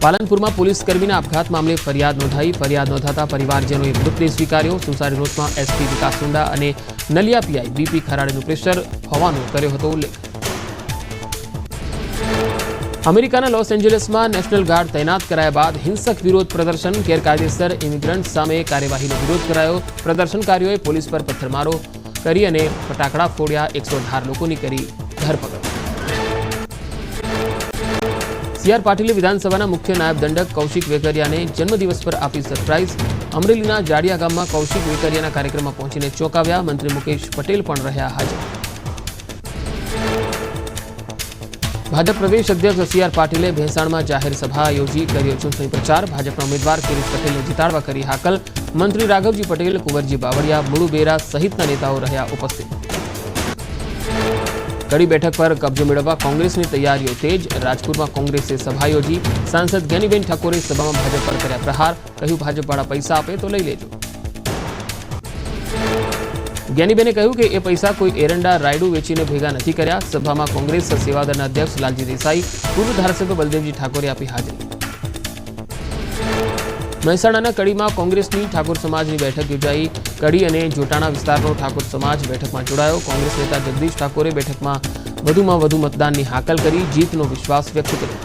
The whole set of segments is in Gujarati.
પાલનપુરમાં પોલીસકર્મીના આપઘાત મામલે ફરિયાદ નોંધાઈ. ફરિયાદ નોંધાતા પરિવારજનોએ મૃતદેહ સ્વીકાર્યો. સુસારી નોટમાં એસપી વિકાસ સુંડા અને નલિયા પીઆઈ બીપી ખરાડેનું પ્રેશર હોવાનો કર્યો હતો ઉલ્લેખ. અમેરિકાના લોસ એન્જલસમાં નેશનલ ગાર્ડ તૈનાત કરાયા બાદ હિંસક વિરોધ પ્રદર્શન. ગેરકાયદેસર ઇમિગ્રન્ટ સામે કાર્યવાહીનો વિરોધ કરાયો. પ્રદર્શનકારીઓએ પોલીસ પર પથ્થરમારો કરી અને ફટાકડા ફોડ્યા. 118 લોકોની કરી ધરપકડ. સીઆર પાટીલે વિધાનસભાના મુખ્ય નાયબ દંડક કૌશિક વેકરિયાને જન્મદિવસ પર આપી સરપ્રાઇઝ. અમરેલીના જાડિયા ગામમાં કૌશિક વેકરિયાના કાર્યક્રમમાં પહોંચીને ચોંકાવ્યા. મંત્રી મુકેશ પટેલ પણ રહ્યા હાજર. ભાજપ પ્રદેશ અધ્યક્ષ સીઆર પાટીલે ભેંસાણમાં જાહેર સભા યોજી કર્યો ચૂંટણી પ્રચાર. ભાજપના ઉમેદવાર કિરીટ પટેલને જીતાડવા કરી હાકલ. મંત્રી રાઘવજી પટેલ, કુંવરજી બાવળિયા, મુળુ બેરા સહિતના નેતાઓ રહ્યા ઉપસ્થિત. કડી બેઠક પર કબજો મેળવવા કોંગ્રેસની તૈયારીઓ તેજ. રાજપુરમાં કોંગ્રેસે સભા યોજી. સાંસદ જ્ઞાનીબેન ઠાકોરે સભામાં ભાજપ પર કર્યા પ્રહાર. કહ્યું, ભાજપવાળા પૈસા આપે તો લઈ લેજો. જ્ઞાનીબેને કહ્યું કે એ પૈસા કોઈ એરંડા રાયડું વેચીને ભેગા નથી કર્યા. સભામાં કોંગ્રેસ સેવાદળના અધ્યક્ષ લાલજી દેસાઈ, પૂર્વ ધારાસભ્ય બલદેવજી ઠાકોરે આપી હાજરી. મહેસાણાના કડીમાં કોંગ્રેસની ઠાકોર સમાજની બેઠક યોજાઈ. કડી અને જોટાણા વિસ્તારનો ઠાકોર સમાજ બેઠકમાં જોડાયો. કોંગ્રેસ નેતા જગદીશ ઠાકોરે બેઠકમાં વધુ મતદાનની હાકલ કરી જીતનો વિશ્વાસ વ્યક્ત કર્યો.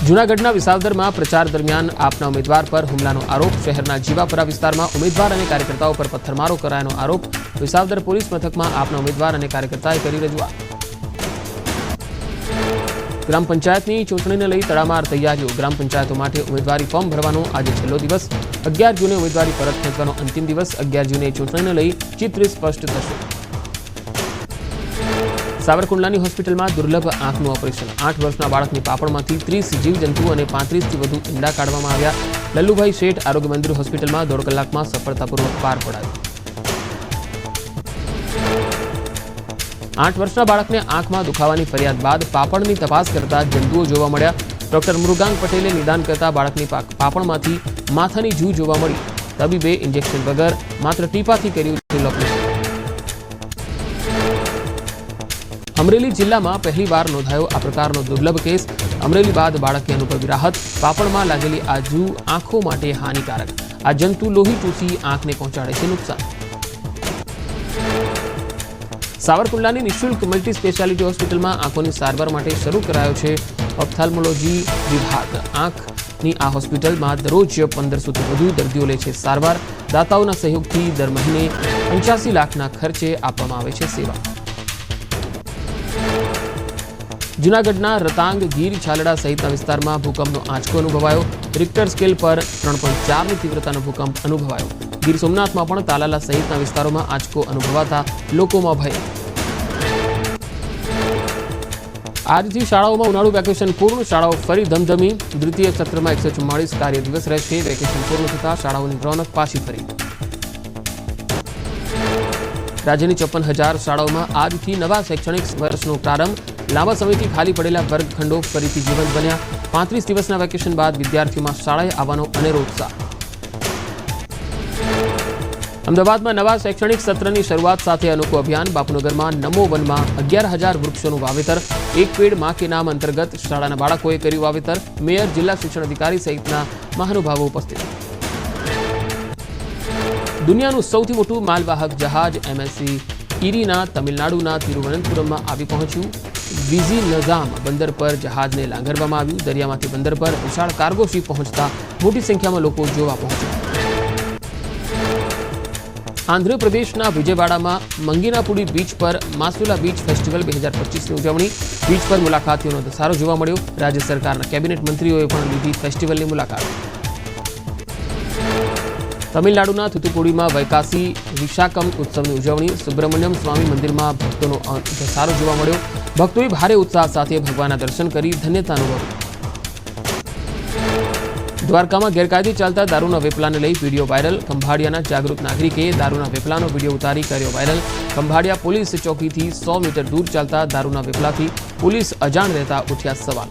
જૂનાગઢના વિસાવદરમાં પ્રચાર દરમિયાન આપના ઉમેદવાર પર હુમલાનો આરોપ. શહેરના જીવાપરા વિસ્તારમાં ઉમેદવાર અને કાર્યકર્તાઓ પર પથ્થરમારો કરાયાનો આરોપ. વિસાવદર પોલીસ મથકમાં આપના ઉમેદવાર અને કાર્યકર્તાએ કરી રજૂઆત. ગ્રામ પંચાયતની ચૂંટણીને લઈ તડામાર તૈયારીઓ. ગ્રામ પંચાયતો માટે ઉમેદવારી ફોર્મ ભરવાનો આજે છેલ્લો દિવસ. 11 જૂને ઉમેદવારી પરત ખેંચવાનો અંતિમ દિવસ. 11 જૂને ચૂંટણીને લઈ ચિત્ર સ્પષ્ટ થશે. સાવરકુંડલાની હોસ્પિટલમાં દુર્લભ આંખનું ઓપરેશન. 8 વર્ષના બાળકની પાપણમાંથી 30 જીવજંતુઓ અને 35થી વધુ ઈંડા કાઢવામાં આવ્યા. લલ્લુભાઈ શેઠ આરોગ્ય મંદિર હોસ્પિટલમાં 1.5 કલાકમાં સફળતાપૂર્વક પાર પડાયું. 8 વર્ષના બાળકને આંખમાં દુખાવાની ફરિયાદ બાદ પાપણની તપાસ કરતા જંતુઓ જોવા મળ્યા. ડોક્ટર મૃગાંક પટેલે નિદાન કરતા બાળકની પાપણમાંથી માથાની જૂ જોવા મળી. તબીબે ઇન્જેક્શન વગર માત્ર ટીપાથી કર્યું ઓપરેશન. અમરેલી જિલ્લામાં પહેલીવાર નોંધાયો આ પ્રકારનો દુર્લભ કેસ. અમરેલી બાદ બાળકે અનુભવી રાહત. પાપણમાં લાગેલી આ જૂ આંખો માટે હાનિકારક. આ જંતુ લોહી ચૂસી આંખને પહોંચાડે છે નુકસાન. સાવરકુંડલાની નિઃશુલ્ક મલ્ટી સ્પેશિયાલિટી હોસ્પિટલમાં આંખોની સારવાર માટે શરૂ કરાયો છે ઓપ્થાલ્મોલોજી વિભાગ. આંખની આ હોસ્પિટલમાં દરરોજ 1500થી વધુ દર્દીઓ લે છે સારવાર. દાતાઓના સહયોગથી દર મહિને 85 લાખના ખર્ચે આપવામાં આવે છે સેવા. જૂનાગઢના રતાંગ, ગીર, છાલડા સહિતના વિસ્તારમાં ભૂકંપનો આંચકો અનુભવાયો. રિક્ટર સ્કેલ પર 3.4ની તીવ્રતાનો ભૂકંપ અનુભવાયો. ગીર સોમનાથમાં પણ તાલાલા સહિતના વિસ્તારોમાં આંચકો અનુભવાતા લોકોમાં ભય. આજથી શાળાઓમાં ઉનાળુ વેકેશન પૂર્ણ. શાળાઓ ફરી ધમધમી. દ્વિતીય સત્રમાં 144 કાર્ય દિવસ રહેશે. વેકેશન પૂર્ણ થતાં શાળાઓની રોનક પાછી ફરી. રાજ્યની 54,000 શાળાઓમાં આજથી નવા શૈક્ષણિક વર્ષનો પ્રારંભ. લાંબા સમયથી ખાલી પડેલા વર્ગખંડો ફરીથી જીવંત બન્યા. 35 દિવસના વેકેશન બાદ વિદ્યાર્થીઓમાં શાળાએ આવવાનો અનેરો ઉત્સાહ. અમદાવાદમાં નવા શૈક્ષણિક સત્રની શરૂઆત સાથે અનોખું અભિયાન. બાપુનગરમાં નમો વનમાં 11,000 વૃક્ષોનું વાવેતર. એક પેડ માં કે નામ અંતર્ગત શાળાના બાળકોએ કર્યું વાવેતર. મેયર, જિલ્લા શિક્ષણ અધિકારી સહિતના મહાનુભાવો ઉપસ્થિત. દુનિયાનું સૌથી મોટું માલવાહક જહાજ એમએસસી ઇરીના તમિલનાડુના તિરુવનંતપુરમમાં આવી પહોંચ્યું. વિઝી નઝામ બંદર પર જહાજને લાંગરવામાં આવ્યું. દરિયામાંથી બંદર પર વિશાળ કાર્ગો શિપ પહોંચતા મોટી સંખ્યામાં લોકો જોવા પહોંચ્યા. આંધ્રપ્રદેશના વિજયવાડામાં મંગીનાપુડી બીચ પર માસુલા બીચ ફેસ્ટિવલ 2025ની ઉજવણી. બીચ પર મુલાકાતીઓનો ધસારો જોવા મળ્યો. રાજ્ય સરકારના કેબિનેટ મંત્રીઓએ પણ લીધી ફેસ્ટિવલની મુલાકાત. તમિલનાડુના થુથુકુડીમાં વૈકાસી વિશાકમ ઉત્સવની ઉજવણી. સુબ્રમણ્યમ સ્વામી મંદિરમાં ભક્તોનો ધસારો જોવા મળ્યો. ભક્તોએ ભારે ઉત્સાહ સાથે ભગવાનના દર્શન કરી ધન્યતા અનુભવી. દ્વારકામાં ગેરકાયદે ચાલતા દારૂના વેપલાને લઈ વિડીયો વાયરલ. ખંભાળિયાના જાગૃત નાગરિકે દારૂના વેપલાનો વિડીયો ઉતારી કર્યો વાયરલ. ખંભાળિયા પોલીસ ચોકીથી 100 મીટર દૂર ચાલતા દારૂના વેપલાથી પોલીસ અજાણ રહેતા ઉઠ્યા સવાલ.